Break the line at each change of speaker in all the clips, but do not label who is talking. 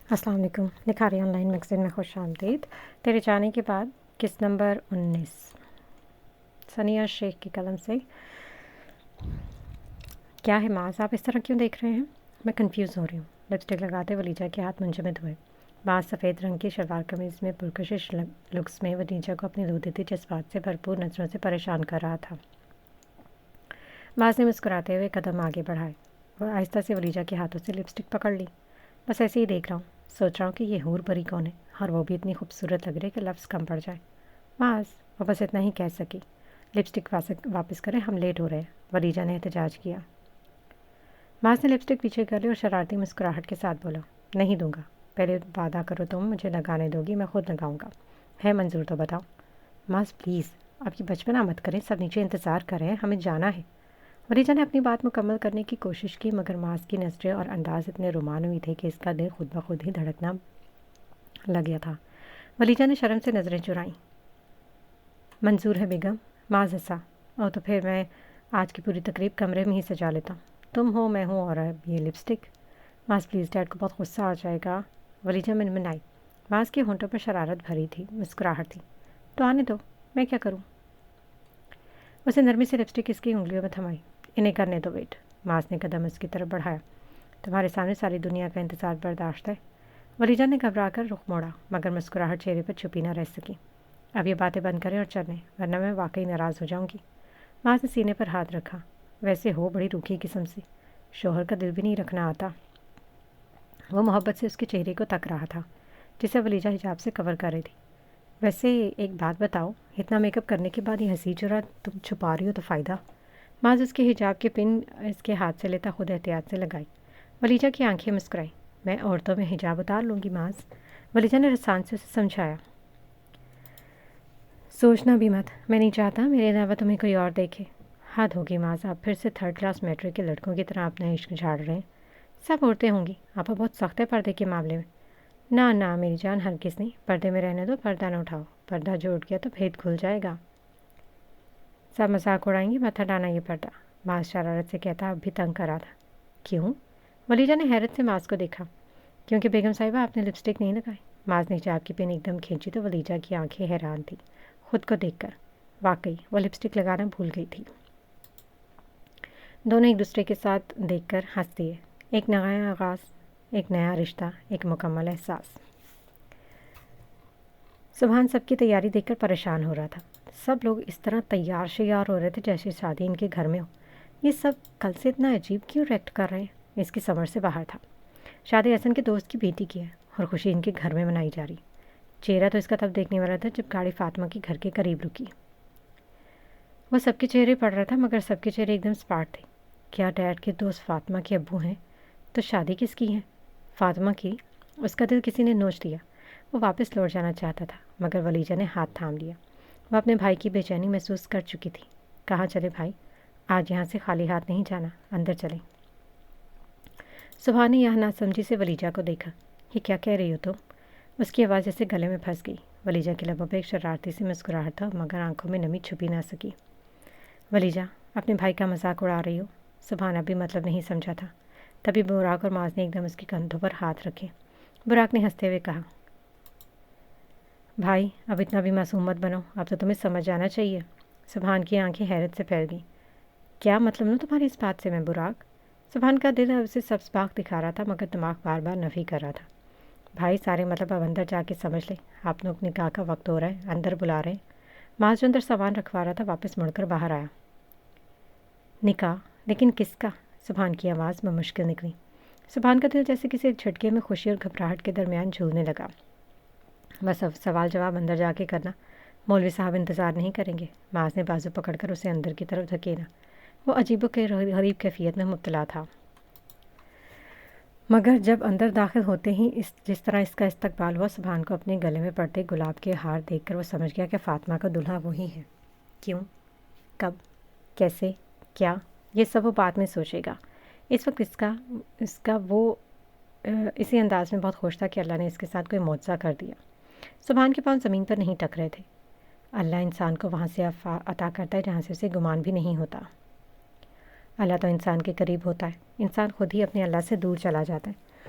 السلام علیکم. نکھاری on line magazine میں خوش آمدید. تیرے جانے کے بعد کس نمبر 19 ثنیہ شیخ کی قلم سے. کیا ہے معاذ، آپ اس طرح کیوں دیکھ رہے ہیں؟ میں کنفیوز ہو رہی ہوں. لپسٹک لگاتے ولیجہ کے ہاتھ منجمد ہوئے. معاذ سفید رنگ کی شلوار قمیض میں پرکشش لکس میں ولیجہ کو اپنی لودیتی جذبات سے بھرپور نظروں سے پریشان کر رہا تھا. معاذ نے مسکراتے ہوئے قدم آگے بڑھائے. وہ آہستہ سے ولیجہ کے ہاتھوں سے لپسٹک پکڑ لی. بس ایسے ہی دیکھ رہا ہوں، سوچ رہا ہوں کہ یہ حور پری کون ہے، اور وہ بھی اتنی خوبصورت لگ رہی کہ لفظ کم پڑ جائے. معاذ، وہ بس اتنا ہی کہہ سکی. لپسٹک واپس کریں، ہم لیٹ ہو رہے ہیں، ولیجہ نے احتجاج کیا. معاذ نے لپسٹک پیچھے کر لی اور شرارتی مسکراہٹ کے ساتھ بولا، نہیں دوں گا. پہلے وعدہ کرو تم مجھے لگانے دو گی، میں خود لگاؤں گا. ہے منظور تو بتاؤ. معاذ پلیز، آپ یہ بچپنا مت کریں، سب نیچے انتظار کر رہے ہیں، ہمیں جانا ہے. ولیجہ نے اپنی بات مکمل کرنے کی کوشش کی، مگر معاذ کی نظریں اور انداز اتنے رومانوی تھے کہ اس کا دل خود بخود ہی دھڑکنا لگ گیا تھا. ولیجہ نے شرم سے نظریں چرائیں. منظور ہے بیگم. معاذ ہنسا. او تو پھر میں آج کی پوری تقریب کمرے میں ہی سجا لیتا ہوں. تم ہو، میں ہوں، اور اب یہ لپسٹک. معاذ پلیز، ڈیڈ کو بہت غصہ آ جائے گا. ولیجہ منمنائی. معاذ کے ہونٹوں پر شرارت بھری تھی مسکراہٹ تھی. تو آنے دو، میں کیا کروں. اسے نرمی سے لپسٹک اس کی انگلیوں میں تھمائی. انہیں کرنے دو ویٹ. معاذ نے قدم اس کی طرف بڑھایا. تمہارے سامنے ساری دنیا کا انتظار برداشت ہے. ولیجہ نے گھبرا کر رخ موڑا، مگر مسکراہٹ چہرے پر چھپی نہ رہ سکی. اب یہ باتیں بند کریں اور چلیں، ورنہ میں واقعی ناراض ہو جاؤں گی. معاذ نے سینے پر ہاتھ رکھا. ویسے ہو بڑی روکھی قسم سے، شوہر کا دل بھی نہیں رکھنا آتا. وہ محبت سے اس کے چہرے کو تک رہا تھا جسے ولیجہ حجاب سے کور کر رہی تھی. ویسے ایک بات بتاؤ، اتنا میک اپ کرنے کے بعد یہ ہنسی چورا تم چھپا رہی ہو تو فائدہ. معاذ اس کے حجاب کے پن اس کے ہاتھ سے لیتا خود احتیاط سے لگائی. ولیجہ کی آنکھیں مسکرائیں. میں عورتوں میں حجاب اتار لوں گی معاذ. ولیجہ نے رسان سے اسے سمجھایا. سوچنا بھی مت، میں نہیں چاہتا میرے علاوہ تمہیں کوئی اور دیکھے. حد ہوگی معاذ، آپ پھر سے 3rd کلاس میٹرک کے لڑکوں کی طرح اپنا عشق جھاڑ رہے ہیں. سب عورتیں ہوں گی، آپ بہت سخت ہے پردے کے معاملے میں. نہ میری جان، ہرگز نہیں. پردے میں رہنے دو، پردہ نہ اٹھاؤ. پردہ جو اٹھ گیا تو بھید کھل جائے گا. سب مذاق اڑائیں گی، مت ہٹانا یہ پردہ. معاذ شرارت سے کہتا اب بھی تنگ کرا تھا. کیوں؟ ولیجہ نے حیرت سے معاذ کو دیکھا. کیونکہ بیگم صاحبہ آپ نے لپسٹک نہیں لگائی. معاذ نے حجاب کی پن ایک دم کھینچی تو ولیجہ کی آنکھیں حیران تھی خود کو دیکھ کر. واقعی وہ لپسٹک لگانا بھول گئی تھی. دونوں ایک دوسرے کے ساتھ دیکھ کر ہنس دیے. ایک نیا آغاز، ایک نیا رشتہ، ایک مکمل احساس. سبحان سب کی تیاری دیکھ کر پریشان ہو رہا تھا. سب لوگ اس طرح تیار شیار ہو رہے تھے جیسے شادی ان کے گھر میں ہو. یہ سب کل سے اتنا عجیب کیوں ریئیکٹ کر رہے ہیں؟ اس کی سمجھ سے باہر تھا. شادی حسن کے دوست کی بیٹی کی ہے اور خوشی ان کے گھر میں منائی جا رہی. چہرہ تو اس کا تب دیکھنے والا تھا جب گاڑی فاطمہ کے گھر کے قریب رکی. وہ سب کے چہرے پڑھ رہا تھا، مگر سب کے چہرے ایک دم اسپاٹ تھے. کیا ڈیڈ کے دوست فاطمہ کے ابو ہیں؟ تو شادی کس کی ہے؟ فاطمہ کی. اس کا دل کسی نے نوچ دیا. وہ واپس لوٹ جانا چاہتا تھا، مگر ولیجہ نے ہاتھ تھام لیا. وہ اپنے بھائی کی بے چینی محسوس کر چکی تھی. کہاں چلے بھائی؟ آج یہاں سے خالی ہاتھ نہیں جانا، اندر چلیں. سبحان نے یہاں ناسمجھی سے ولیجہ کو دیکھا. یہ کیا کہہ رہی ہو تم؟ اس کی آواز جیسے گلے میں پھنس گئی. ولیجہ کے لبوں پہ ایک شرارتی سی مسکراہٹ تھا، مگر آنکھوں میں نمی چھپی نہ سکی. ولیجہ، اپنے بھائی کا مذاق اڑا رہی ہو. سبحان اب بھی مطلب نہیں سمجھا تھا. تبھی براق اور معاذ نے ایک دم اس کے کندھوں پر ہاتھ رکھے. براق نے ہنستے ہوئے کہا، بھائی اب اتنا بھی معصوم مت بنو، اب تو تمہیں سمجھ جانا چاہیے. سبحان کی آنکھیں حیرت سے پھیل گئیں. کیا مطلب نو تمہاری اس بات سے؟ میں براق. سبحان کا دل اسے سب سباق دکھا رہا تھا، مگر دماغ بار بار نفی کر رہا تھا. بھائی سارے مطلب اب اندر جا کے سمجھ لے. آپ لوگ نکاح کا وقت ہو رہا ہے، اندر بلا رہے ہیں. معاذ جو اندر سامان رکھوا رہا تھا واپس مڑ کر باہر آیا. نکاح؟ لیکن کس کا؟ سبحان کی آواز میں مشکل نکلی. سبحان کا دل جیسے کسی ایک جھٹکے میں خوشی اور گھبراہٹ کے درمیان جھولنے لگا. بس اب سوال جواب اندر جا کے کرنا، مولوی صاحب انتظار نہیں کریں گے. معاذ نے بازو پکڑ کر اسے اندر کی طرف دھکیلا. وہ عجیب و غریب کیفیت میں مبتلا تھا، مگر جب اندر داخل ہوتے ہی جس طرح اس کا استقبال ہوا، سبحان کو اپنے گلے میں پڑتے گلاب کے ہار دیکھ کر وہ سمجھ گیا کہ فاطمہ کا دلہا وہی ہے. کیوں، کب، کیسے، کیا، یہ سب وہ بعد میں سوچے گا. اس وقت اس کا وہ اسی انداز میں بہت خوش تھا کہ اللہ نے اس کے ساتھ کوئی معجزہ کر دیا. سبحان کے پاؤں زمین پر نہیں ٹک رہے تھے. اللہ انسان کو وہاں سے عطا کرتا ہے جہاں سے اسے گمان بھی نہیں ہوتا. اللہ تو انسان کے قریب ہوتا ہے، انسان خود ہی اپنے اللہ سے دور چلا جاتا ہے.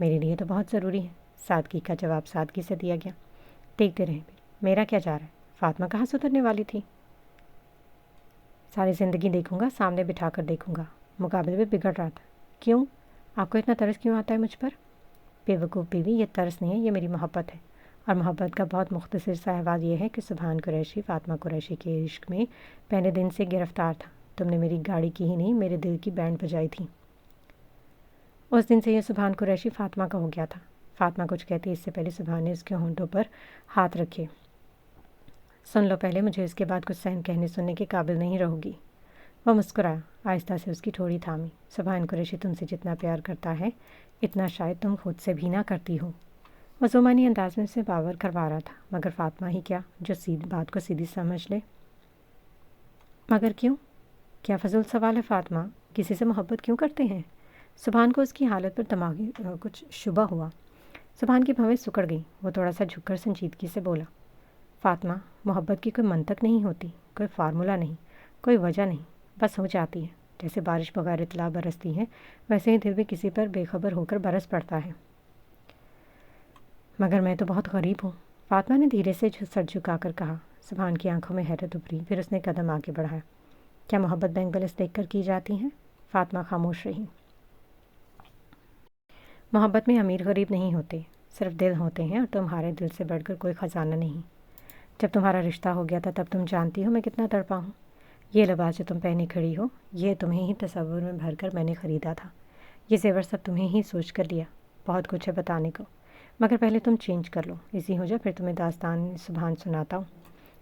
میرے لیے تو بہت ضروری ہے، سادگی کا جواب سادگی سے دیا گیا۔ دیکھتے رہیں میرا کیا جا رہا ہے، فاطمہ کہاں سے اترنے والی تھی؟ ساری زندگی دیکھوں گا، سامنے بٹھا کر دیکھوں گا، مقابلے میں بگڑ رہا تھا۔ کیوں؟ آپ کو اتنا ترس کیوں آتا ہے مجھ پر؟ بے وقوف بیوی، یہ ترس نہیں ہے، یہ میری محبت ہے، اور محبت کا بہت مختصر سا احوال یہ ہے کہ سبحان قریشی فاطمہ قریشی کے عشق میں پہلے دن سے گرفتار تھا۔ تم نے میری گاڑی کی ہی نہیں، میرے دل کی بینڈ بجائی تھی۔ اس دن سے یہ سبحان قریشی فاطمہ کا ہو گیا تھا۔ فاطمہ کچھ کہتی اس سے پہلے سبحان نے اس کے ہونٹوں پر ہاتھ رکھے۔ سن لو پہلے، مجھے اس کے بعد کچھ سہن کہنے سننے کے قابل نہیں رہو گی۔ وہ مسکرایا، آہستہ سے اس کی ٹھوڑی تھامی۔ سبحان قریشی تم سے جتنا پیار کرتا ہے اتنا شاید تم خود سے بھی نہ کرتی ہو۔ وہ زمانی انداز میں اسے باور کروا رہا تھا، مگر فاطمہ ہی کیا جو بات کو سیدھی سمجھ لے۔ مگر کیوں؟ کیا فضول سوال ہے فاطمہ، کسی سے محبت کیوں کرتے ہیں؟ سبحان کو اس کی حالت پر دماغی کچھ شبہ ہوا۔ سبحان کی بھویں سکڑ گئی، وہ تھوڑا سا جھک کر سنجیدگی سے بولا، فاطمہ، محبت کی کوئی منطق نہیں ہوتی، کوئی فارمولہ نہیں، کوئی وجہ نہیں، بس ہو جاتی ہے۔ جیسے بارش بغیر اطلاع برستی ہے، ویسے ہی دل بھی کسی پر بے خبر ہو کر برس پڑتا ہے۔ مگر میں تو بہت غریب ہوں، فاطمہ نے دھیرے سے سر جھکا کر کہا۔ سبحان کی آنکھوں میں حیرت ابھری، پھر اس نے قدم آگے بڑھایا۔ کیا محبت بینک بیلنس دیکھ کر کی جاتی ہیں؟ فاطمہ خاموش رہی۔ محبت میں امیر غریب نہیں ہوتے، صرف دل ہوتے ہیں، اور تمہارے دل سے بڑھ کر کوئی خزانہ نہیں۔ جب تمہارا رشتہ ہو گیا تھا تب تم جانتی ہو میں کتنا تڑپا ہوں۔ یہ لباس جو تم پہنے کھڑی ہو، یہ تمہیں ہی تصور میں بھر کر میں نے خریدا تھا۔ یہ زیور سب تمہیں ہی سوچ کر لیا۔ بہت کچھ ہے بتانے کو، مگر پہلے تم چینج کر لو، اسی ہو جا، پھر تمہیں داستان سبحان سناتا ہوں۔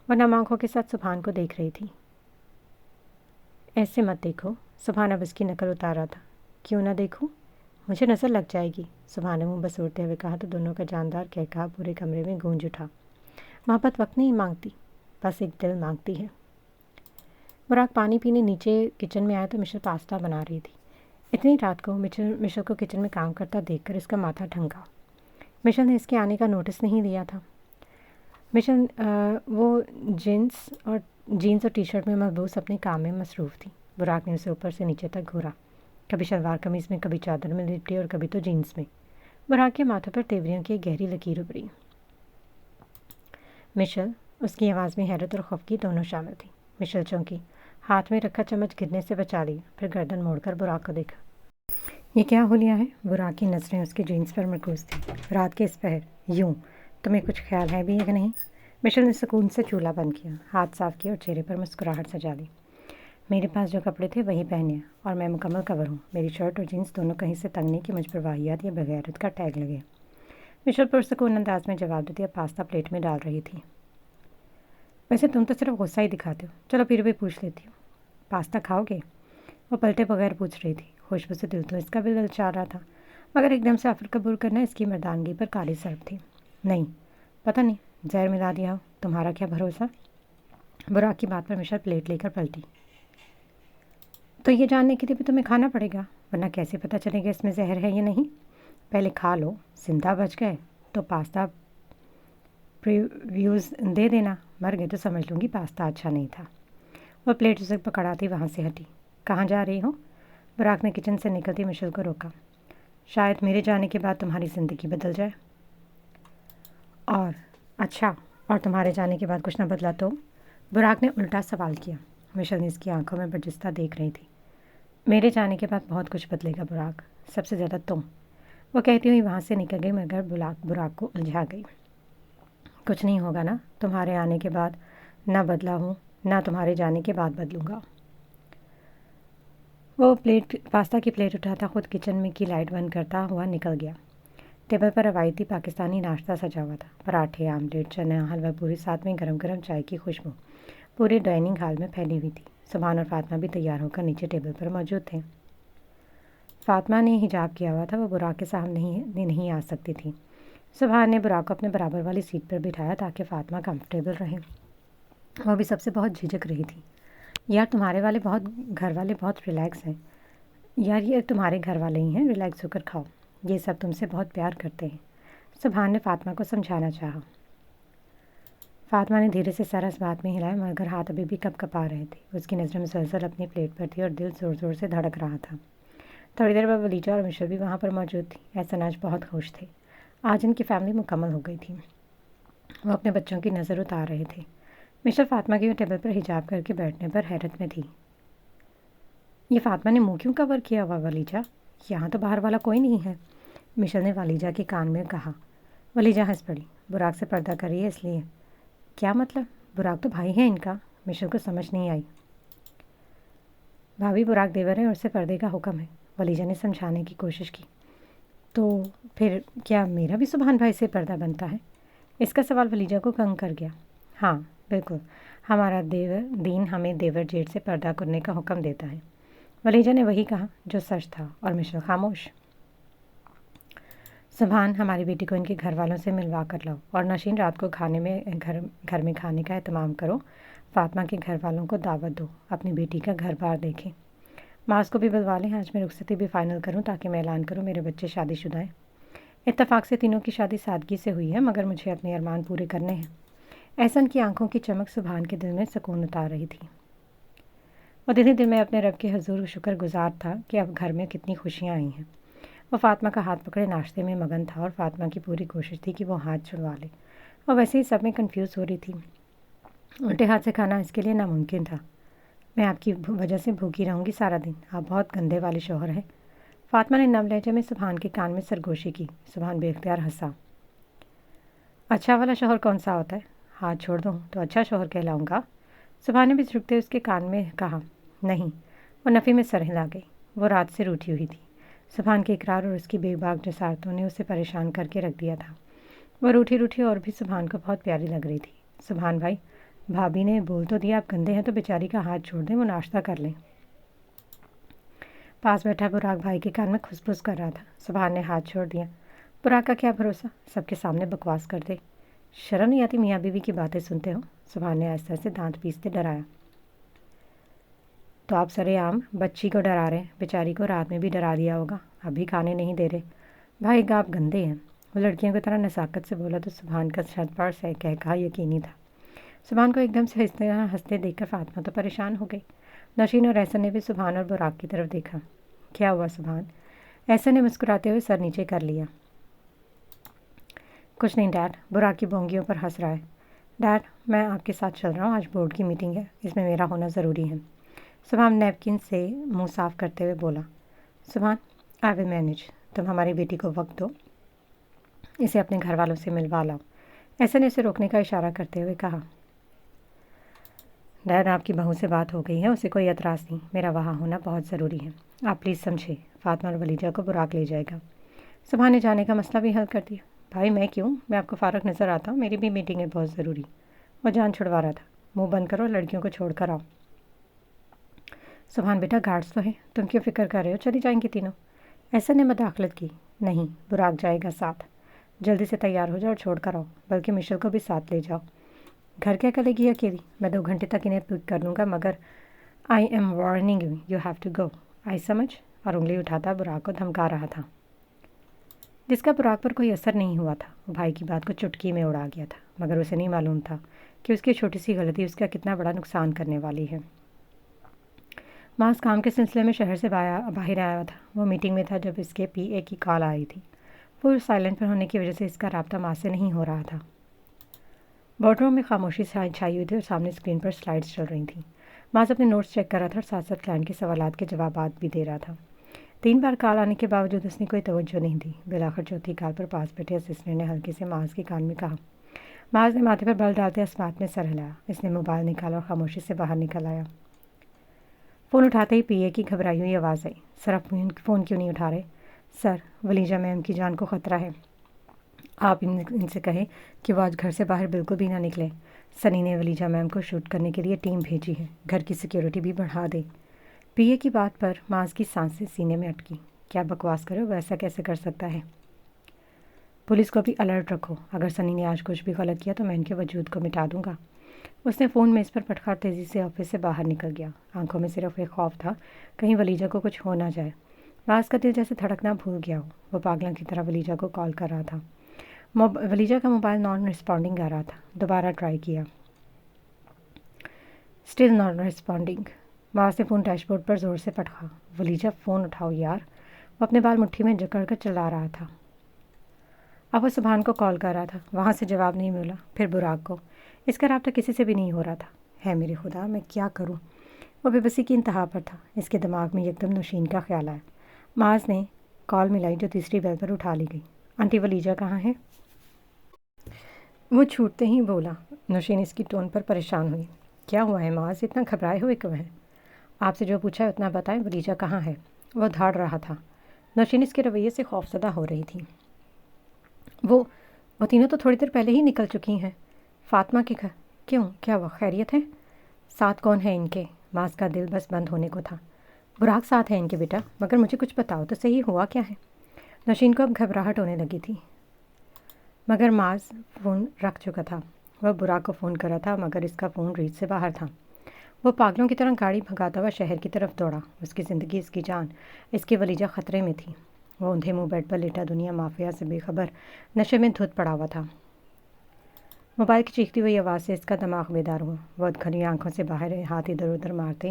وہ نم آنکھوں کے ساتھ سبحان کو دیکھ رہی تھی۔ ایسے مت دیکھو، سبحان اب اس کی نقل اتارا تھا۔ کیوں نہ دیکھوں؟ مجھے نظر لگ جائے گی، سبحان نے منہ بسورتے ہوئے کہا تو دونوں کا جاندار کہکہا پورے کمرے میں گونج اٹھا۔ محبت وقت نہیں مانگتی، بس ایک دل مانگتی ہے۔ براق پانی پینے نیچے کچن میں آیا تو مشل پاستا بنا رہی تھی۔ اتنی رات کو مشل کو کچن میں کام کرتا دیکھ کر اس کا ماتھا ٹھنکا۔ مشل نے اس کے آنے کا نوٹس نہیں لیا تھا۔ مشل وہ جینس اور ٹی شرٹ میں محبوس اپنے کام میں مصروف تھی۔ براق نے اسے اوپر سے نیچے تک گھورا، کبھی شلوار قمیض میں، کبھی چادر میں لپٹی اور کبھی تو جینس میں۔ براق کے ماتھے پر تیوریوں کی ایک گہری لکیر ابھری۔ مشل، اس کی آواز میں حیرت اور خوف کی دونوں شامل تھی۔ مشل چونکی، ہاتھ میں رکھا چمچ گرنے سے بچا لیا، پھر گردن موڑ کر براق کو دیکھا۔ یہ کیا ہو لیا ہے؟ براق کی نظریں اس کی جینس پر مرکوز تھیں۔ رات کے اس پہر یوں، تمہیں کچھ خیال ہے بھی یا نہیں؟ مشل نے سکون سے چولہا بند کیا، ہاتھ صاف کیا اور چہرے پر مسکراہٹ سجا لی۔ میرے پاس جو کپڑے تھے وہی پہنے، اور میں مکمل کور ہوں۔ میری شرٹ اور جینس دونوں کہیں سے تنگ نہیں کہ مجھ پر واہیات یا بغیرت کا ٹیگ لگے۔ مشل پرسکون انداز میں جواب دیتی اب پاستا پلیٹ میں ڈال رہی تھی۔ ویسے تم تو صرف غصہ ہی دکھاتے ہو، چلو پھر بھی پوچھ لیتی ہوں، پاستا کھاؤ گے؟ وہ پلٹے بغیر پوچھ رہی تھی۔ خوشبو سے دل تو اس کا بھی للچا رہا تھا، مگر ایک دم سے آفر قبول کرنا اس کی مردانگی پر کالی سرب تھی۔ نہیں، پتہ نہیں، زہر ملا دیا ہو، تمہارا کیا بھروسہ؟ براق کی بات پر مشل پلیٹ لے کر پلٹی۔ تو یہ جاننے کے لیے بھی تمہیں کھانا پڑے گا، ورنہ کیسے پتہ چلے گا اس میں زہر ہے یا نہیں؟ پہلے کھا لو، زندہ بچ گئے تو پاستا پریویوز دے دینا، مر گئے تو سمجھ لوں گی پاستا اچھا نہیں تھا۔ وہ پلیٹ اسے پکڑاتی وہاں سے ہٹی۔ کہاں جا رہی ہو؟ براق نے کچن سے نکلتی مشل کو روکا۔ شاید میرے جانے کے بعد تمہاری زندگی بدل جائے۔ اور اچھا، اور تمہارے جانے کے بعد کچھ نہ بدلا تو؟ براق نے الٹا سوال کیا۔ مشل نے اس کی آنکھوں میں برجستہ دیکھ رہی تھی۔ میرے جانے کے بعد بہت کچھ بدلے گا براق، سب سے زیادہ تم، وہ کہتی ہوئی وہاں سے نکل گئی، مگر براق کو الجھا گئی۔ کچھ نہیں ہوگا نا، تمہارے آنے کے بعد نہ بدلا ہوں، نہ تمہارے جانے کے بعد بدلوں گا۔ وہ پاستا کی پلیٹ اٹھاتا خود کچن میں کی لائٹ بند کرتا ہوا نکل گیا۔ ٹیبل پر روایتی پاکستانی ناشتہ سجا ہوا تھا، پراٹھے، آملیٹ، چنا، حلوہ پوری، ساتھ میں گرم گرم چائے کی خوشبو پورے ڈائننگ ہال میں پھیلی ہوئی تھی۔ سبحان اور فاطمہ بھی تیار ہو کر نیچے ٹیبل پر موجود تھے۔ فاطمہ نے حجاب کیا ہوا تھا، وہ براق کے سامنے نہیں آ سکتی تھی۔ سبحان نے براق کو اپنے برابر والی سیٹ پر بٹھایا تاکہ فاطمہ کمفرٹیبل رہے۔ وہ بھی سب سے بہت جھجک رہی تھی۔ یار تمہارے گھر والے بہت ریلیکس ہیں۔ یار یہ تمہارے گھر والے ہی ہیں، ریلیکس ہو کر کھاؤ، یہ سب تم سے بہت پیار کرتے ہیں، سبحان نے فاطمہ کو سمجھانا چاہا۔ فاطمہ نے دھیرے سے سر اس بات میں ہلایا، مگر ہاتھ ابھی بھی کپ کپا رہے تھے۔ اس کی نظریں مسلسل اپنی پلیٹ پر تھی اور دل زور زور سے دھڑک رہا تھا۔ تھوڑی دیر بعد ولیجہ اور مشل بھی وہاں پر موجود تھی۔ احسن آج بہت خوش تھے۔ آج ان کی فیملی مکمل ہو گئی تھی۔ وہ اپنے بچوں کی نظر اتار رہے تھے۔ مشل فاطمہ کی ٹیبل پر حجاب کر کے بیٹھنے پر حیرت میں تھی۔ یہ فاطمہ نے منہ کیوں کور کیا ہوا ولیجہ؟ یہاں تو باہر والا کوئی نہیں ہے، مشل نے ولیجہ کے کان میں کہا۔ ولیجہ ہنس پڑی۔ براق سے پردہ کر رہی ہے اس لیے۔ کیا مطلب؟ براق تو بھائی ہے ان کا۔ مشل کو سمجھ نہیں آئی۔ بھابھی براق دیور ہے اور اسے پردے کا حکم ہے، ولیجہ نے سمجھانے کی کوشش کی۔ تو پھر کیا میرا بھی سبحان بھائی سے پردہ بنتا ہے؟ اس کا سوال ولیجہ کو کنگ کر گیا۔ ہاں بالکل، ہمارا دین ہمیں دیور جیٹ سے پردہ کرنے کا حکم دیتا ہے، ولیجہ نے وہی کہا جو سچ تھا، اور مشل خاموش۔ سبحان، ہماری بیٹی کو ان کے گھر والوں سے ملوا کر لاؤ، اور نشین رات کو گھر میں کھانے کا اہتمام کرو۔ فاطمہ کے گھر والوں کو دعوت دو، اپنی بیٹی کا گھر بار دیکھیں۔ معاذ کو بھی بلوا لیں، آج میں رخصتی بھی فائنل کروں تاکہ میں اعلان کروں میرے بچے شادی شدہ ہیں۔ اتفاق سے تینوں کی شادی سادگی سے ہوئی ہے، مگر مجھے اپنے ارمان پورے کرنے ہیں۔ احسن کی آنکھوں کی چمک سبحان کے دل میں سکون اتار رہی تھی۔ وہ دل ہی دل میں اپنے رب کے حضور شکر گزار تھا کہ اب گھر میں کتنی خوشیاں آئی ہیں۔ وہ فاطمہ کا ہاتھ پکڑے ناشتے میں مگن تھا، اور فاطمہ کی پوری کوشش تھی کہ وہ ہاتھ چھڑوا لے۔ وہ ویسے ہی سب میں کنفیوز ہو رہی تھی۔ الٹے ہاتھ سے کھانا اس کے لیے ناممکن تھا۔ میں آپ کی وجہ سے بھوکی رہوں گی سارا دن، آپ بہت گندے والے شوہر ہیں۔ فاطمہ نے نم لہجے میں سبحان کے کان میں سرگوشی کی۔ سبحان بے اختیار ہنسا۔ اچھا والا شوہر کون سا ہوتا ہے؟ ہاتھ چھوڑ دوں تو اچھا شوہر کہلاؤں گا؟ سبحان نے بھی جھکتے اس کے کان میں کہا۔ نہیں۔ وہ نفی میں سر ہلا گئی۔ وہ رات سے روٹھی ہوئی تھی۔ سبحان کے اقرار اور اس کی بے باک جسارتوں نے اسے پریشان کر کے رکھ دیا تھا۔ وہ روٹھی اور بھی سبحان کو بہت پیاری لگ رہی تھی۔ سبحان بھائی، بھابھی نے بول تو دیا آپ گندے ہیں تو بیچاری کا ہاتھ چھوڑ دیں، وہ ناشتہ کر لیں۔ پاس بیٹھا براق بھائی کے کان میں کھس پھس کر رہا تھا۔ سبحان نے ہاتھ چھوڑ دیا۔ براق کا کیا بھروسہ، سب کے سامنے بکواس کر دے۔ شرم نہیں آتی میاں بیوی کی باتیں سنتے ہو؟ سبحان نے آہستہ سے دانت پیستے ڈرایا۔ تو آپ سرے عام بچی کو ڈرا رہے ہیں، بیچاری کو رات میں بھی ڈرا دیا ہوگا، ابھی کھانے نہیں دے رہے۔ بھائی آپ گندے ہیں، وہ لڑکیوں کی طرح نزاکت سے بولا تو سبحان کا چھت پر سے کہا یقینی تھا۔ سبحان کو ایک دم سے ہنستے دیکھ کر فاطمہ تو پریشان ہو گئی۔ نشین اور احسن نے بھی سبحان اور براق کی طرف دیکھا۔ کیا ہوا سبحان؟ احسن نے مسکراتے ہوئے سر نیچے کر لیا۔ کچھ نہیں ڈیڈ، براق کی بونگیوں پر ہنس رہا ہے۔ ڈیڈ میں آپ کے ساتھ چل رہا ہوں، آج بورڈ کی میٹنگ ہے، اس میں میرا ہونا ضروری ہے۔ سبحان نیپکن سے منہ صاف کرتے ہوئے بولا۔ سبحان آئی ول مینیج، تم ہماری بیٹی کو وقت دو، اسے اپنے گھر والوں سے ملوا لاؤ۔ احسن نے اسے روکنے کا اشارہ کرتے ہوئے کہا۔ ڈیڈ آپ کی بہو سے بات ہو گئی ہے، اسے کوئی اعتراض نہیں، میرا وہاں ہونا بہت ضروری ہے، آپ پلیز سمجھے، فاطمہ اور ولیجہ کو براق لے جائے گا۔ سبحان نے جانے کا مسئلہ بھی حل کر دیا۔ بھائی میں کیوں، میں آپ کو فارغ نظر آتا ہوں، میری بھی میٹنگ ہے بہت ضروری۔ وہ جان چھڑوا رہا تھا۔ منہ بند کرو، لڑکیوں کو چھوڑ کر آؤ۔ سبحان بیٹا گارڈز تو ہے، تم کیوں فکر کر رہے ہو، چلی جائیں گی تینوں۔ احسن نے مداخلت کی۔ نہیں، براق جائے گا ساتھ، جلدی سے تیار ہو جاؤ اور چھوڑ کر آؤ، بلکہ مشل کو بھی ساتھ لے جاؤ۔ گھر کیا کرے گی اکیلی؟ میں 2 گھنٹے تک انہیں پک کر لوں گا، مگر I am warning you, you have to go, I سمجھ، اور انگلی اٹھاتا براق کو دھمکا رہا تھا، جس کا براق پر کوئی اثر نہیں ہوا تھا۔ وہ بھائی کی بات کو چٹکی میں اڑا گیا تھا، مگر اسے نہیں معلوم تھا کہ اس کی چھوٹی سی غلطی اس کا کتنا بڑا نقصان کرنے والی ہے۔ معاذ کام کے سلسلے میں شہر سے باہر آیا تھا۔ وہ میٹنگ میں تھا جب اس کے پی اے کی کال آئی تھی۔ فل سائلنٹ پر ہونے کی وجہ سے اس کا رابطہ معاذ سے نہیں ہو رہا تھا۔ بورڈ روم میں خاموشی چھائی ہوئی تھی اور سامنے اسکرین پر سلائڈز چل رہی تھیں۔ معاذ اپنے نوٹس چیک کر رہا تھا اور ساتھ ساتھ کلائنٹ کے سوالات کے جوابات بھی دے رہا تھا۔ 3 بار کال آنے کے باوجود اس نے کوئی توجہ نہیں دی۔ بالآخر چوتھی کال پر پاس بیٹھے اسسٹنٹ نے ہلکے سے معاذ کے کان میں کہا۔ معاذ نے ماتھے پر بل ڈالتے اسمات میں سر ہلایا۔ اس نے موبائل نکالا اور خاموشی سے باہر نکل آیا۔ فون اٹھاتے ہی پی اے کی گھبرائی ہوئی آواز آئی۔ سر آپ فون کیوں نہیں اٹھا رہے؟ سر ولیجہ میم کی جان کو خطرہ ہے، آپ ان سے کہیں کہ وہ آج گھر سے باہر بالکل بھی نہ نکلیں۔ سنی نے ولیجہ میم کو شوٹ کرنے کے لیے ٹیم بھیجی ہے، گھر کی سیکیورٹی بھی بڑھا دے۔ پی اے کی بات پر معاذ کی سانسیں سینے میں اٹکی۔ کیا بکواس کرے، وہ ایسا کیسے کر سکتا ہے؟ پولیس کو بھی الرٹ رکھو، اگر سنی نے آج کچھ بھی غلط کیا تو میں ان کے وجود کو مٹا دوں گا۔ اس نے فون میز پر پٹخا تیزی سے آفس سے باہر نکل گیا۔ آنکھوں میں صرف ایک خوف تھا، کہیں ولیجہ کو کچھ ہو نہ جائے۔ معاذ کا دل جیسے دھڑکنا بھول گیا ہو۔ وہ پاگلوں کی طرح ولیجہ کو کال کر رہا تھا۔ ولیجہ کا موبائل نان رسپونڈنگ آ رہا تھا۔ دوبارہ ٹرائی کیا، اسٹل نان رسپونڈنگ۔ معاذ نے فون ڈیش بورڈ پر زور سے پٹخا۔ ولیجہ فون اٹھاؤ یار، وہ اپنے بال مٹھی میں جکڑ کر چلا رہا تھا۔ اب وہ سبحان کو کال کر رہا تھا، وہاں سے جواب نہیں ملا، پھر براق کو۔ اس کا رابطہ کسی سے بھی نہیں ہو رہا تھا۔ ہے میرے خدا، میں کیا کروں؟ وہ بے بسی کی انتہا پر تھا۔ اس کے دماغ میں یکدم نوشین کا خیال آیا۔ معاذ نے کال ملائی جو تیسری بیل پر اٹھا لی گئی۔ آنٹی ولیجہ کہاں ہے؟ وہ چھوٹتے ہی بولا۔ نوشین اس کی ٹون پر پریشان ہوئی۔ کیا ہوا ہے معاذ؟ اتنا گھبرائے ہوئے کیوں ہیں؟ آپ سے جو پوچھا ہے اتنا بتائیں، ولیجہ کہاں ہے؟ وہ دھاڑ رہا تھا۔ نوشین اس کے رویے سے خوفزدہ ہو رہی تھی۔ وہ تینوں تو تھوڑی دیر پہلے ہی نکل چکی ہیں، فاطمہ کے گھر۔ کیوں؟ کیا وہ خیریت ہے؟ ساتھ کون ہے ان کے؟ معاذ کا دل بس بند ہونے کو تھا۔ براق ساتھ ہے ان کے بیٹا، مگر مجھے کچھ بتاؤ تو صحیح، ہوا کیا ہے؟ نوشین کو اب گھبراہٹ ہونے لگی تھی، مگر معاذ فون رکھ چکا تھا۔ وہ براق کو فون کرا تھا، مگر اس کا فون ریچ سے باہر تھا۔ وہ پاگلوں کی طرح گاڑی بھگاتا ہوا شہر کی طرف دوڑا۔ اس کی زندگی، اس کی جان، اس کی ولیجہ خطرے میں تھی۔ وہ اندھے منہ بیڈ پر لیٹا دنیا مافیا سے بے خبر نشے میں دھت پڑا ہوا تھا۔ موبائل کی چیختی ہوئی آواز سے اس کا دماغ بیدار ہوا۔ وہ کھلی آنکھوں سے باہر ہاتھ ادھر ادھر مارتے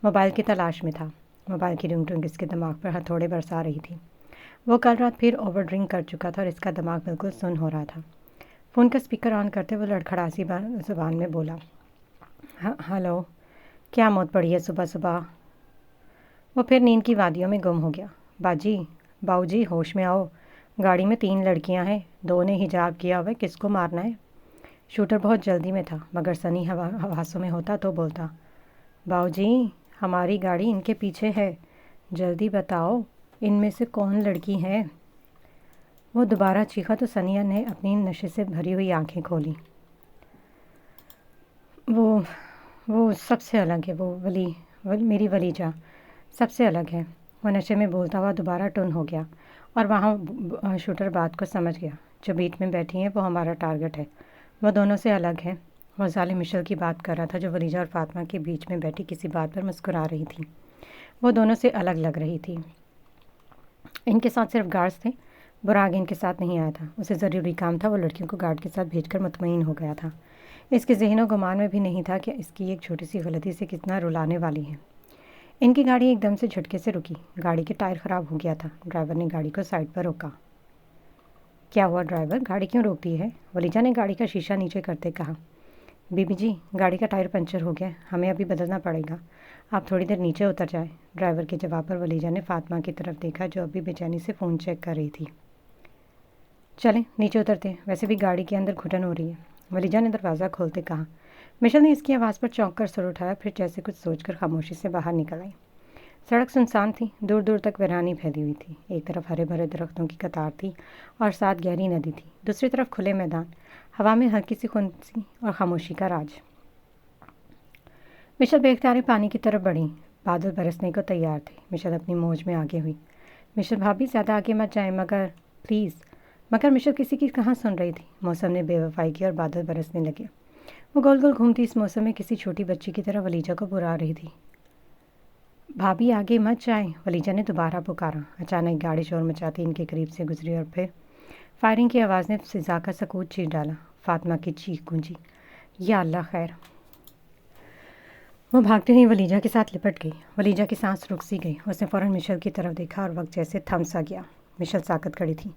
موبائل کی تلاش میں تھا۔ موبائل کی رنگ ٹنگ اس کے دماغ پر ہتھوڑے برسا رہی تھی۔ وہ کل رات پھر اوور ڈرنک کر چکا تھا اور اس کا دماغ بالکل سن ہو رہا تھا۔ فون کا اسپیکر آن کرتے وہ لڑکھڑاسی زبان میں بولا، ہلو، کیا موت پڑی ہے صبح صبح؟ وہ پھر نیند کی وادیوں میں گم ہو گیا۔ باؤ جی ہوش میں آؤ، گاڑی میں 3 لڑکیاں ہیں، 2 نے حجاب کیا ہوا ہے، کس کو مارنا ہے؟ شوٹر بہت جلدی میں تھا، مگر سنی حواسوں میں ہوتا تو بولتا، باؤ جی ہماری گاڑی ان کے پیچھے ہے، جلدی بتاؤ ان میں سے کون لڑکی ہے؟ وہ دوبارہ چیخا تو سنیا نے اپنی نشے سے بھری ہوئی آنکھیں کھولیں۔ وہ سب سے الگ ہے، میری ولیجہ سب سے الگ ہے۔ وہ نشے میں بولتا ہوا دوبارہ ٹن ہو گیا، اور وہاں شوٹر بات کو سمجھ گیا۔ جو بیٹ میں بیٹھی ہیں وہ ہمارا ٹارگٹ ہے، وہ دونوں سے الگ ہے۔ وہ ظالم مشل کی بات کر رہا تھا جو ولیجہ اور فاطمہ کے بیچ میں بیٹھی کسی بات پر مسکرا رہی تھی۔ وہ دونوں سے الگ لگ رہی تھی۔ ان کے ساتھ صرف گارڈز تھے، براق ان کے ساتھ نہیں آیا تھا۔ اسے ضروری کام تھا، وہ لڑکیوں کو گارڈ کے ساتھ بھیج کر مطمئن ہو گیا تھا۔ اس کے ذہن و گمان میں بھی نہیں تھا کہ اس کی ایک چھوٹی سی غلطی سے کتنا رلانے والی ہے۔ ان کی گاڑی ایک دم سے جھٹکے سے رکی۔ گاڑی کے ٹائر خراب ہو گیا تھا۔ ڈرائیور نے گاڑی کو سائڈ پر روکا۔ کیا ہوا ڈرائیور، گاڑی کیوں روک دی ہے؟ ولیجہ نے گاڑی کا شیشہ نیچے کرتے کہا۔ بی بی جی، گاڑی کا ٹائر پنچر ہو گیا، ہمیں ابھی بدلنا پڑے گا، آپ تھوڑی دیر نیچے اتر جائیں۔ ڈرائیور کے جواب پر ولیجہ نے فاطمہ کی طرف دیکھا جو ابھی بے چینی سے فون چیک کر رہی تھی۔ چلیں نیچے اترتے ہیں، ویسے بھی گاڑی کے اندر گھٹن ہو رہی ہے، ولیجہ نے دروازہ کھولتے کہا۔ مشل نے اس کی آواز پر چونک کر سر اٹھایا، پھر جیسے کچھ سوچ کر خاموشی سے باہر نکل آئی۔ سڑک سنسان تھی، دور دور تک ویرانی پھیلی ہوئی تھی۔ ایک طرف ہرے بھرے درختوں کی قطار تھی اور ساتھ گہری ندی تھی، دوسری طرف کھلے میدان، ہوا میں ہلکی سی خنسی اور خاموشی کا راج۔ مشل بے اختیار پانی کی طرف بڑھی۔ بادل برسنے کو تیار تھے۔ مشل اپنی موج میں آگے ہوئی۔ مشل بھابھی زیادہ آگے مت جائیں مگر مشل کسی کی کہاں سن رہی تھی۔ موسم نے بے وفائی کی اور بادل برسنے لگے۔ وہ گول گول گھومتی اس موسم میں کسی چھوٹی بچی کی طرح ولیجہ کو برا رہی تھی۔ بھابھی آگے مت جائیں، ولیجہ نے دوبارہ پکارا۔ اچانک گاڑی شور مچاتی ان کے قریب سے گزری اور پھر فائرنگ کی آواز نے فضا کا سکوت چیر ڈالا۔ فاطمہ کی چیخ گونجی، یا اللہ خیر! وہ بھاگتے ہوئی ولیجہ کے ساتھ لپٹ گئی۔ ولیجہ کی سانس رک سی گئی۔ اس نے فوراً مشل کی طرف دیکھا اور وقت جیسے تھم سا گیا۔ مشل ساکت کھڑی تھی،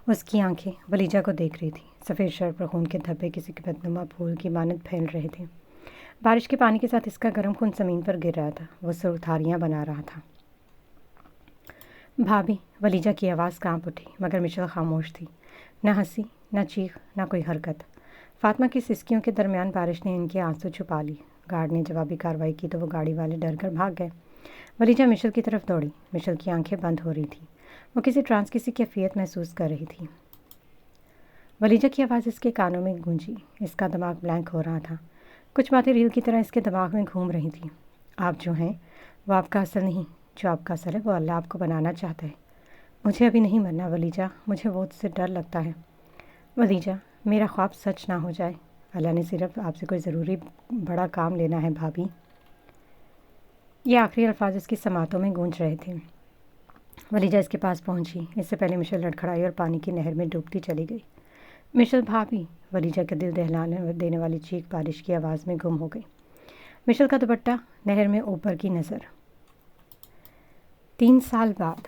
اس کی آنکھیں ولیجہ کو دیکھ رہی تھیں۔ سفید شرٹ پر خون کے دھبے کسی بدنما پھول کی مانند پھیل رہے تھے۔ بارش کے پانی کے ساتھ اس کا گرم خون زمین پر گر رہا تھا، وہ سرخ دھاریاں بنا رہا تھا۔ بھابھی! ولیجہ کی آواز کانپ اٹھی، مگر مشل خاموش تھی۔ نہ ہنسی، نہ چیخ، نہ کوئی حرکت۔ فاطمہ کی سسکیوں کے درمیان بارش نے ان کے آنسو چھپا لی۔ گارڈ نے جوابی کارروائی کی تو وہ گاڑی والے ڈر کر بھاگ گئے۔ ولیجہ مشل کی طرف دوڑی۔ مشل کی آنکھیں بند ہو رہی تھیں، وہ کسی ٹرانس کی سی کیفیت محسوس کر رہی تھی۔ ولیجہ کی آواز اس کے کانوں میں گونجی۔ اس کا دماغ بلینک ہو رہا تھا۔ کچھ باتیں ریل کی طرح اس کے دماغ میں گھوم رہی تھیں۔ آپ جو ہیں وہ آپ کا اصل نہیں، جو آپ کا اصل ہے وہ اللہ آپ کو بنانا چاہتا ہے۔ مجھے ابھی نہیں مرنا ولیجہ، مجھے وہ سے ڈر لگتا ہے۔ ولیجہ، میرا خواب سچ نہ ہو جائے، اللہ نے صرف آپ سے کوئی ضروری بڑا کام لینا ہے بھابھی۔ یہ آخری الفاظ اس کی سماعتوں میں گونج رہے تھے۔ ولیجہ اس کے پاس پہنچی، اس سے پہلے مشل لڑکھڑائی اور پانی کی نہر میں ڈوبتی چلی گئی۔ مشل بھابھی! ولیجہ کے دل دہلانے دینے والی چیخ بارش کی آواز میں گم ہو گئی۔ مشل کا دوپٹہ نہر میں اوپر کی نظر۔ 3 سال بعد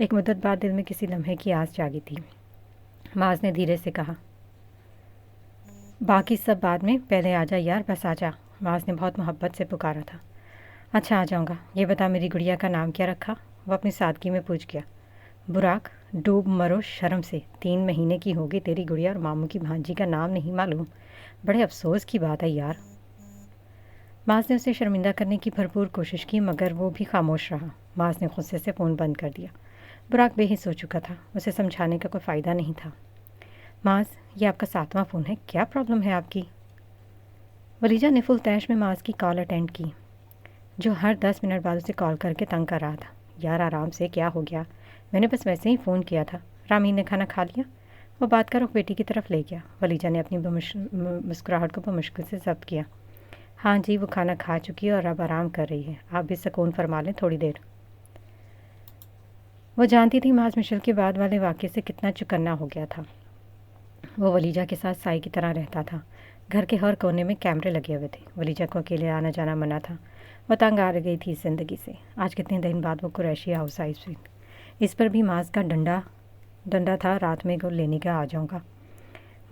ایک مدت بعد دل میں کسی لمحے کی آس جاگی تھی۔ معاذ نے دھیرے سے کہا، باقی سب بعد میں، پہلے آ جا یار، بس آ جا۔ معاذ نے بہت محبت سے پکارا تھا۔ اچھا آ جاؤں گا، یہ بتا میری گڑیا کا نام کیا رکھا؟ وہ اپنی سادگی میں پوچھ گیا۔ براق، ڈوب مرو شرم سے، 3 مہینے کی ہوگی تیری گڑیا اور ماموں کی بھانجی کا نام نہیں معلوم؟ بڑے افسوس کی بات ہے یار۔ معاذ نے اسے شرمندہ کرنے کی بھرپور کوشش کی مگر وہ بھی خاموش رہا۔ معاذ نے غصے سے فون بند کر دیا۔ براق بے حس ہو چکا تھا، اسے سمجھانے کا کوئی فائدہ نہیں تھا۔ معاذ، یہ آپ کا 7واں فون ہے، کیا پرابلم ہے آپ کی؟ ولیجہ نے فل تیش میں معاذ کی کال اٹینڈ کی، جو ہر 10 منٹ بعد اسے کال کر کے تنگ کر رہا تھا۔ یار آرام سے، کیا ہو گیا؟ میں نے بس ویسے ہی فون کیا تھا۔ رامین نے کھانا کھا لیا؟ وہ بات کا رخ بیٹی کی طرف لے گیا۔ ولیجہ نے اپنی مسکراہٹ کو بمشکل سے ضبط کیا۔ ہاں جی، وہ کھانا کھا چکی ہے اور اب آرام کر رہی ہے، آپ بھی سکون فرما لیں تھوڑی دیر۔ وہ جانتی تھی معاذ مشل کے بعد والے واقعے سے کتنا چکنا ہو گیا تھا۔ وہ ولیجہ کے ساتھ سائی کی طرح رہتا تھا۔ گھر کے ہر کونے میں کیمرے لگے ہوئے تھے۔ ولیجہ کو اکیلے آنا جانا منع تھا۔ وہ تنگ آ گئی تھی اس زندگی سے۔ آج کتنے دن بعد وہ قریشی ہاؤس آئی تھی۔ اس پر بھی معاذ کا ڈنڈا تھا، رات میں کو لینے کا آ جاؤں گا۔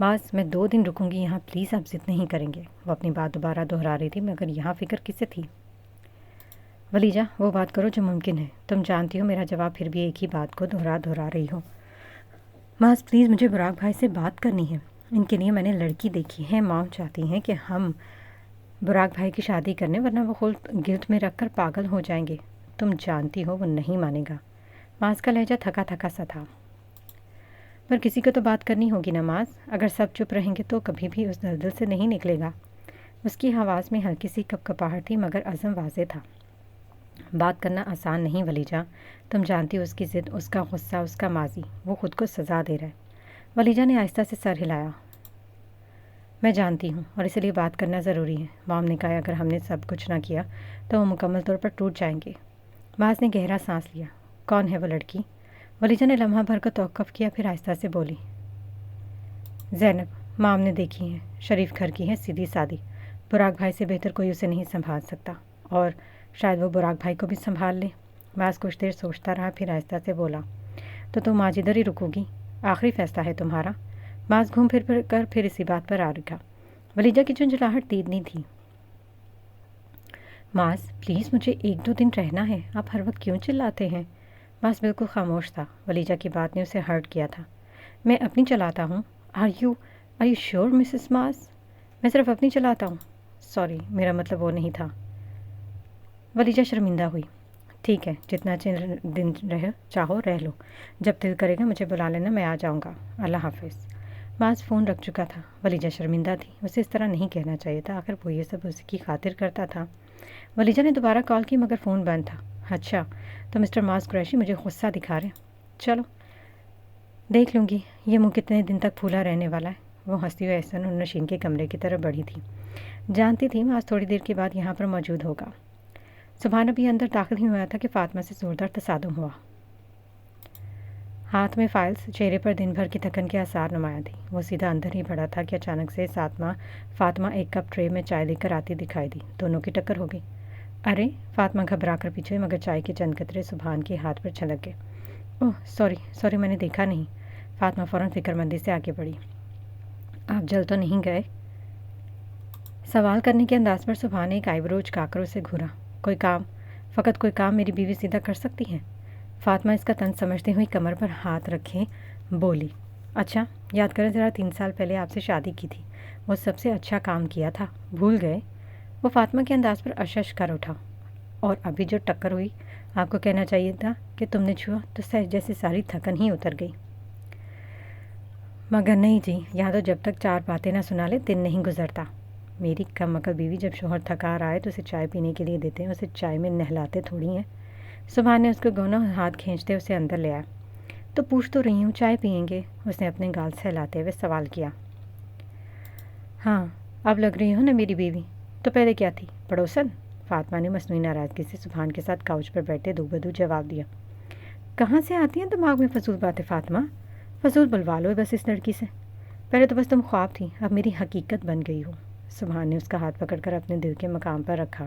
معاذ، میں 2 دن رکوں گی یہاں، پلیز آپ ضد نہیں کریں گے؟ وہ اپنی بات دوبارہ دہرا رہی تھی مگر یہاں فکر کس سے تھی؟ ولیجہ، وہ بات کرو جو ممکن ہے۔ تم جانتی ہو میرا جواب پھر بھی ایک ہی بات کو دہرا رہی ہو۔ معاذ پلیز، مجھے براق بھائی سے بات کرنی ہے۔ ان کے لیے میں نے لڑکی دیکھی ہے، ماں چاہتی ہیں کہ ہم براق بھائی کی شادی کرنے، ورنہ وہ خود گلٹ میں رکھ کر پاگل ہو جائیں گے۔ تم جانتی ہو وہ نہیں مانے گا۔ معاذ کا لہجہ تھکا تھکا سا تھا۔ پر کسی کو تو بات کرنی ہوگی نا معاذ، اگر سب چپ رہیں گے تو کبھی بھی اس دلدل سے نہیں نکلے گا۔ اس کی آواز میں ہلکی سی کپکپاہٹ تھی مگر عزم واضح تھا۔ بات کرنا آسان نہیں ولیجہ، تم جانتی ہو اس کی ضد، اس کا غصہ، اس کا ماضی، وہ خود کو سزا دے رہا ہے۔ ولیجہ نے آہستہ سے سر ہلایا۔ میں جانتی ہوں اور اسی لیے بات کرنا ضروری ہے۔ مام نے کہا اگر ہم نے سب کچھ نہ کیا تو وہ مکمل طور پر ٹوٹ جائیں گے۔ معاذ نے گہرا سانس لیا۔ کون ہے وہ لڑکی؟ ولیجہ نے لمحہ بھر کو توقف کیا، پھر آہستہ سے بولی، زینب، مام نے دیکھی ہے، شریف گھر کی ہے، سیدھی سادی۔ براق بھائی سے بہتر کوئی اسے نہیں سنبھال سکتا، اور شاید وہ براق بھائی کو بھی سنبھال لے۔ معاذ کچھ دیر سوچتا رہا، پھر آہستہ سے بولا، تو تم آج ادھر ہی رکو گی؟ آخری فیصلہ ہے تمہارا؟ معاذ گھوم پھر کر پھر اسی بات پر آ رکھا۔ ولیجہ کی جھنجھلاہٹ تیدنی تھی۔ معاذ پلیز، مجھے 1-2 دن رہنا ہے، آپ ہر وقت کیوں چلاتے ہیں؟ معاذ بالکل خاموش تھا۔ ولیجہ کی بات نے اسے ہرٹ کیا تھا۔ میں اپنی چلاتا ہوں؟ آر یو شیور مسز معاذ؟ میں صرف اپنی چلاتا ہوں؟ سوری، میرا مطلب وہ نہیں تھا۔ ولیجہ شرمندہ ہوئی۔ ٹھیک ہے، جتنا دن چاہو رہ لو، جب دل کرے گا مجھے بلا لینا، میں آ جاؤں گا، اللہ حافظ۔ معاذ فون رکھ چکا تھا۔ ولیجہ شرمندہ تھی، اسے اس طرح نہیں کہنا چاہیے تھا، آخر وہ یہ سب اس کی خاطر کرتا تھا۔ ولیجہ نے دوبارہ کال کی مگر فون بند تھا۔ اچھا، تو مسٹر معاذ قریشی مجھے غصہ دکھا رہے؟ چلو دیکھ لوں گی یہ منہ کتنے دن تک پھولا رہنے والا ہے۔ وہ ہنستی ہوئے احسن النشین کے کمرے کی طرف بڑھی تھی۔ جانتی تھی معاذ تھوڑی دیر کے بعد یہاں پر موجود ہوگا۔ سبحان ابھی اندر داخل ہی ہوا تھا کہ فاطمہ سے زوردار تصادم ہوا۔ ہاتھ میں فائلز، چہرے پر دن بھر کی تھکن کے آثار نمایاں تھی۔ وہ سیدھا اندر ہی بڑھا تھا کہ اچانک سے فاطمہ ایک کپ ٹرے میں چائے لے کر آتی دکھائی دی۔ دونوں کی ٹکر ہو گئی۔ ارے! فاطمہ گھبرا کر پیچھے ہوئی مگر چائے کے چند قطرے سبحان کے ہاتھ پر چھلک گئے۔ اوہ سوری، میں نے دیکھا نہیں۔ فاطمہ فوراً فکر مندی سے آگے بڑھی۔ آپ جل تو نہیں گئے؟ سوال کرنے کے انداز پر سبحان نے ایک آئی برو چکا کر اسے گھورا۔ فقط کوئی کام میری بیوی سیدھا کر سکتی ہے؟ فاطمہ اس کا طنز سمجھتے ہوئی کمر پر ہاتھ رکھے بولی، اچھا یاد کریں ذرا، 3 سال پہلے آپ سے شادی کی تھی، وہ سب سے اچھا کام کیا تھا، بھول گئے؟ وہ فاطمہ کے انداز پر اشش کر اٹھا۔ اور ابھی جو ٹکر ہوئی، آپ کو کہنا چاہیے تھا کہ تم نے چھوا تو جیسے ساری تھکن ہی اتر گئی۔ مگر نہیں جی، یہاں تو جب تک 4 باتیں نہ سنا لے دن نہیں گزرتا۔ میری کم عقل بیوی جب شوہر تھکا رہا ہے تو اسے چائے پینے کے لیے دیتے ہیں، اسے چائے میں نہلاتے تھوڑی ہیں۔ سبحان نے اس کو گونا ہاتھ کھینچتے اسے اندر لے آیا۔ تو پوچھ تو رہی ہوں، چائے پئیں گے؟ اس نے اپنے گال سہلاتے ہوئے سوال کیا۔ ہاں، اب لگ رہی ہو نا میری بیوی، تو پہلے کیا تھی، پڑوسن؟ فاطمہ نے مصنوعی ناراضگی سے سبحان کے ساتھ کاؤچ پر بیٹھے دو بدو جواب دیا۔ کہاں سے آتی ہیں دماغ میں فضول باتیں فاطمہ؟ فضول بلوا لو بس اس لڑکی سے۔ پہلے تو بس تم خواب تھی، اب میری حقیقت بن گئی ہو۔ سبحان نے اس کا ہاتھ پکڑ کر اپنے دل کے مقام پر رکھا۔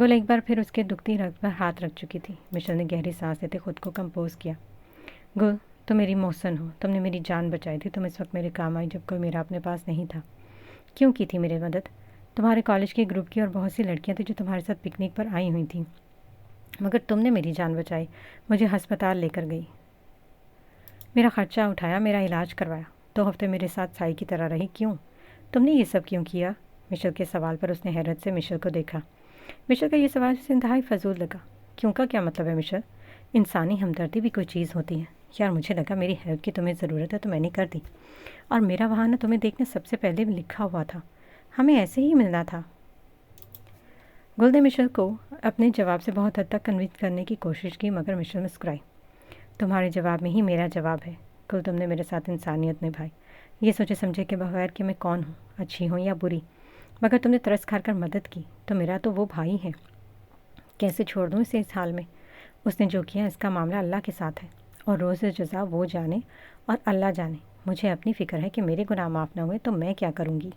گل ایک بار پھر اس کے دکھتی رگ پر ہاتھ رکھ چکی تھی۔ مشل نے گہری سانس لیتے خود کو کمپوز کیا۔ گل، تم میری محسن ہو، تم نے میری جان بچائی تھی، تم اس وقت میرے کام آئی جب کوئی میرا اپنے پاس نہیں تھا۔ کیوں کی تھی میری مدد؟ تمہارے کالج کے گروپ کی اور بہت سی لڑکیاں تھیں جو تمہارے ساتھ پکنک پر آئی ہوئی تھیں، مگر تم نے میری جان بچائی، مجھے ہسپتال لے کر گئی، میرا خرچہ اٹھایا، میرا علاج کروایا، 2 ہفتے میرے ساتھ سائی کی طرح رہی۔ کیوں؟ تم نے یہ سب کیوں کیا؟ مشل کے سوال پر اس نے حیرت سے مشل کو دیکھا۔ مشل کا یہ سوال اسے انتہائی فضول لگا۔ کیوں کا کیا مطلب ہے مشل؟ انسانی ہمدردی بھی کوئی چیز ہوتی ہے یار، مجھے لگا میری ہیلپ کی تمہیں ضرورت ہے تو میں نے کر دی، اور میرا وہاں نہ تمہیں دیکھنے سب سے پہلے لکھا ہوا تھا، ہمیں ایسے ہی ملنا تھا۔ گل نے مشل کو اپنے جواب سے بہت حد تک کنوینس کرنے کی کوشش کی، مگر مشل مسکرائی۔ تمہارے جواب میں ہی میرا جواب ہے گل، تم نے میرے ساتھ انسانیت نبھائی، یہ سوچے سمجھے کہ بغیر کہ میں کون ہوں، اچھی ہوں یا بری، مگر تم نے ترس کھا کر مدد کی، تو میرا تو وہ بھائی ہے، کیسے چھوڑ دوں اسے اس حال میں؟ اس نے جو کیا اس کا معاملہ اللہ کے ساتھ ہے، اور روز جزا وہ جانے اور اللہ جانے۔ مجھے اپنی فکر ہے کہ میرے گناہ معاف نہ ہوئے تو میں کیا کروں گی؟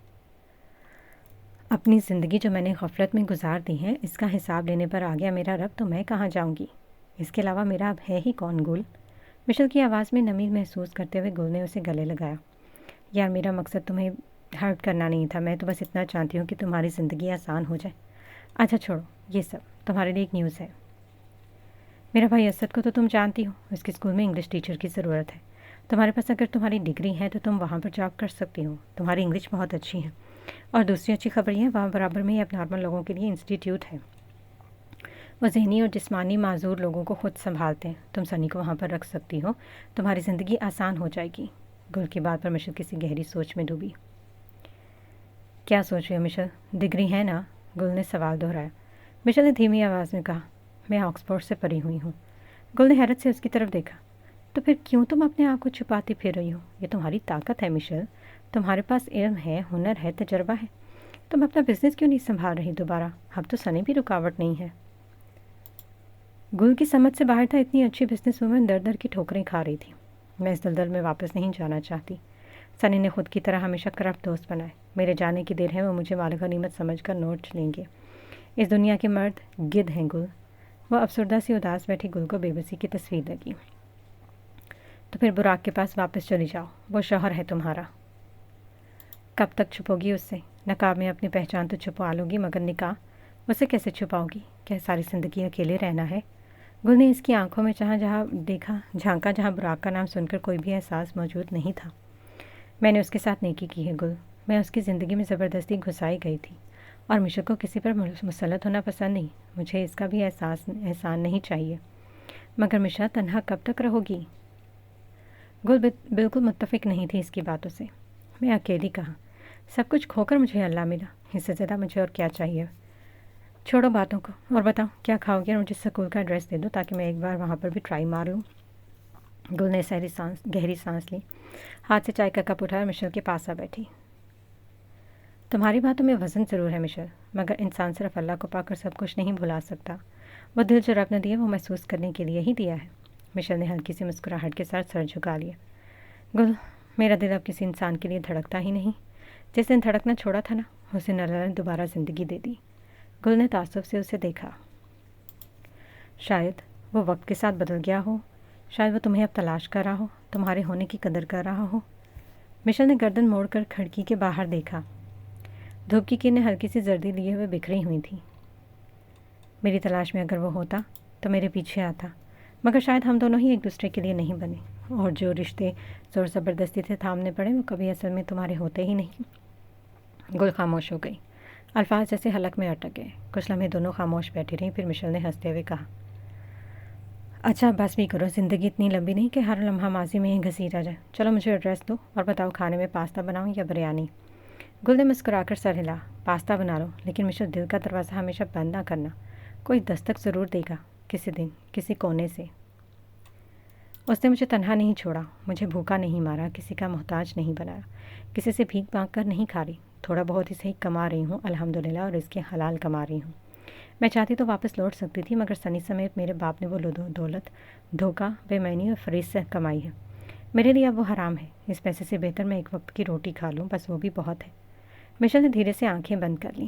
اپنی زندگی جو میں نے غفلت میں گزار دی ہے، اس کا حساب لینے پر آ گیا میرا رب، تو میں کہاں جاؤں گی؟ اس کے علاوہ میرا اب ہے ہی کون گل؟ مشل کی آواز میں نمی محسوس کرتے ہوئے گل نے اسے گلے لگایا۔ یار میرا مقصد تمہیں ہرٹ کرنا نہیں تھا، میں تو بس اتنا چاہتی ہوں کہ تمہاری زندگی آسان ہو جائے۔ اچھا چھوڑو یہ سب، تمہارے لیے ایک نیوز ہے۔ میرا بھائی اسد کو تو تم جانتی ہو، اس کے اسکول میں انگلش ٹیچر کی ضرورت ہے، تمہارے پاس اگر تمہاری ڈگری ہے تو تم وہاں پر جاب کر سکتی ہو، تمہاری انگلش بہت اچھی ہے، اور دوسری اچھی خبر یہ ہے وہاں برابر میں ہی اب نارمل لوگوں کے لیے انسٹیٹیوٹ ہے، وہ ذہنی اور جسمانی معذور لوگوں کو خود سنبھالتے ہیں، تم سنی کو وہاں پر رکھ سکتی ہو، تمہاری زندگی آسان ہو جائے گی۔ گل کی بات پر مشل کسی گہری سوچ میں ڈوبی۔ کیا سوچ رہی ہو مشل؟ ڈگری ہے نا؟ گل نے سوال دہرایا۔ مشل نے دھیمی آواز میں کہا، میں آکسفورڈ سے پڑھی ہوئی ہوں۔ گل نے حیرت سے اس کی طرف دیکھا۔ تو پھر کیوں تم اپنے آپ کو چھپاتی پھر رہی ہو؟ یہ تمہاری طاقت ہے مشل، تمہارے پاس علم ہے، ہنر ہے، تجربہ ہے، تم اپنا بزنس کیوں نہیں سنبھال رہی دوبارہ؟ اب تو سنی بھی رکاوٹ نہیں ہے۔ گل کی سمجھ سے باہر تھا، اتنی اچھی بزنس وومن در در کی ٹھوکریں کھا رہی تھی۔ میں اس دلدل میں واپس نہیں جانا چاہتی۔ سنی نے خود کی طرح ہمیشہ کرپٹ دوست بنائے، میرے جانے کی دیر ہے وہ مجھے مال غنیمت سمجھ کر نوچ لیں گے۔ اس دنیا کے مرد گدھ ہیں گل۔ وہ افسردہ سی اداس بیٹھی گل کو بے بسی کی تصویر لگی۔ تو پھر براق کے پاس واپس چلی جاؤ، وہ شوہر ہے تمہارا۔ کب تک چھپو گی اس سے؟ نقاب میں اپنی پہچان تو چھپا لو گی، مگر نکاح اسے کیسے چھپاؤ گی؟ کیا ساری زندگی اکیلے رہنا ہے؟ گل نے اس کی آنکھوں میں جہاں دیکھا جھانکا، جہاں براق کا نام سن کر کوئی بھی احساس موجود نہیں تھا۔ میں نے اس کے ساتھ نیکی کی ہے گل، میں اس کی زندگی میں زبردستی گھسائی گئی تھی، اور مشل کو کسی پر مسلط ہونا پسند نہیں، مجھے اس کا بھی احسان نہیں چاہیے۔ مگر مشا تنہا کب تک رہو گی؟ گل بالکل متفق نہیں تھی اس کی باتوں سے۔ میں اکیلی کہاں، سب کچھ کھو کر مجھے اللہ ملا، اس سے زیادہ مجھے اور کیا چاہیے؟ چھوڑو باتوں کو اور بتاؤ کیا کھاؤ گے، اور مجھے اسکول کا ایڈریس دے دو تاکہ میں ایک بار وہاں پر بھی ٹرائی مار لوں۔ گل نے گہری سانس لی، ہاتھ سے چائے کا کپ اٹھایا اور مشل کے پاس آ بیٹھی۔ تمہاری باتوں میں وزن ضرور ہے مشل، مگر انسان صرف اللہ کو پا کر سب کچھ نہیں بھلا سکتا، وہ دل جو رب نے دیا وہ محسوس کرنے کے لیے ہی دیا ہے۔ مشل نے ہلکی سی مسکراہٹ کے ساتھ سر جھکا لیا۔ گل، میرا دل اب کسی انسان کے لیے دھڑکتا ہی نہیں، جس دن دھڑکنا چھوڑا تھا نا، اسے اللہ نے دوبارہ زندگی دے دی۔ گل نے تعصب سے اسے دیکھا۔ شاید وہ وقت کے ساتھ بدل گیا ہو، شاید وہ تمہیں اب تلاش کر رہا ہو، تمہارے ہونے کی قدر کر رہا ہو۔ مشل نے گردن موڑ کر کھڑکی کے باہر دیکھا۔ دھوپ کی کرنیں ہلکی سی زردی لیے ہوئے بکھری ہوئی تھیں۔ میری تلاش میں اگر وہ ہوتا تو میرے پیچھے آتا، مگر شاید ہم دونوں ہی ایک دوسرے کے لیے نہیں بنے، اور جو رشتے زور زبردستی سے تھامنے پڑے وہ کبھی اصل میں تمہارے ہوتے ہی نہیں۔ گل خاموش ہو گئی، الفاظ جیسے حلق میں اٹک گئے۔ کچھ لمحے دونوں خاموش بیٹھی رہیں، پھر مشل نے ہنستے ہوئے کہا، اچھا بس بھی کرو، زندگی اتنی لمبی نہیں کہ ہر لمحہ ماضی میں ہی گھسیٹا جائے۔ چلو مجھے ایڈریس دو اور بتاؤ کھانے میں پاستا بناؤں یا بریانی؟ گل نے مسکرا کر سر ہلا، پاستا بنا لو، لیکن مشل دل کا دروازہ ہمیشہ بند نہ کرنا، کوئی دستک ضرور دے گا کسی دن، کسی کونے سے۔ اس نے مجھے تنہا نہیں چھوڑا، مجھے بھوکا نہیں مارا، کسی کا محتاج نہیں بنایا، کسی سے بھیک مانگ کر نہیں کھا رہی، تھوڑا بہت ہی صحیح کما رہی ہوں الحمدللہ، اور اس کے حلال کما رہی ہوں۔ میں چاہتی تو واپس لوٹ سکتی تھی، مگر سنی سمیت میرے باپ نے وہ دولت دھوکہ، بے معنی اور فریب سے کمائی ہے، میرے لیے اب وہ حرام ہے۔ اس پیسے سے بہتر میں ایک وقت کی روٹی کھا لوں، بس وہ بھی بہت ہے۔ مشل نے دھیرے سے آنکھیں بند کر لیں۔